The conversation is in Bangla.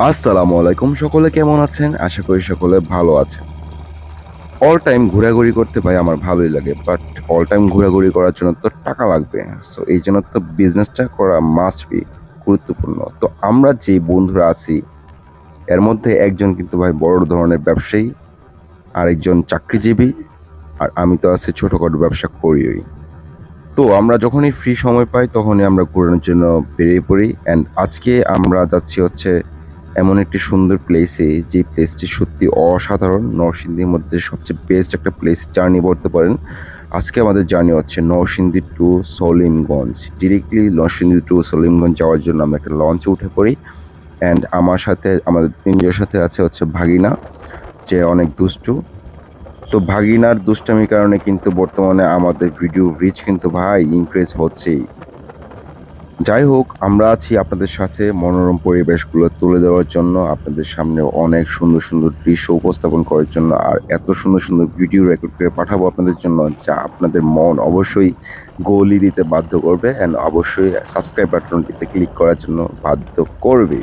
আসসালামু আলাইকুম, সকলে কেমন আছেন? আশা করি সকলে ভালো আছেন। অল টাইম ঘোরাঘুরি করতে ভাই আমার ভালোই লাগে। বাট অল টাইম ঘোরাঘুরি করার জন্য তো টাকা লাগবে। সো এইজন্য তো বিজনেসটা করা মাস্ট বি গুরুত্বপূর্ণ। তো আমরা যে বন্ধুরা আছি এর মধ্যে একজন কিন্তু ভাই বড় ধরনের ব্যবসায়ী, আরেকজন চাকরিজীবী, আর আমি তো আছি ছোটখাটো ব্যবসা করিই। তো আমরা যখনই ফ্রি সময় পাই তখনই আমরা ঘোরানোর জন্য বেরিয়ে পড়ি। অ্যান্ড আজকে আমরা যাচ্ছি হচ্ছে এমন একটি সুন্দর প্লেসে, যে প্লেসটি সত্যি অসাধারণ। নরসিংদীর মধ্যে সবচেয়ে বেস্ট একটা প্লেস জার্নি বলতে পারেন। আজকে আমাদের জার্নি হচ্ছে Narsingdi to Salimganj. Directly Narsingdi to Salimganj যাওয়ার জন্য আমরা একটা লঞ্চে উঠে পড়ি। অ্যান্ড আমার সাথে, আমাদের তিনজনের সাথে আছে হচ্ছে ভাগিনা, যে অনেক দুষ্টু। তো ভাগিনার দুষ্টামির কারণে কিন্তু বর্তমানে আমাদের ভিডিও রিচ কিন্তু ভাই ইনক্রিজ হচ্ছেই। যাই হোক, আমরা আছি আপনাদের সাথে মনোরম পরিবেশগুলো তুলে দেওয়ার জন্য, আপনাদের সামনে অনেক সুন্দর সুন্দর দৃশ্য উপস্থাপন করার জন্য, আর এত সুন্দর সুন্দর ভিডিও রেকর্ড করে পাঠাবো আপনাদের জন্য, যা আপনাদের মন অবশ্যই গলি দিতে বাধ্য করবে, অ্যান্ড অবশ্যই সাবস্ক্রাইব বাটনটিতে ক্লিক করার জন্য বাধ্য করবে।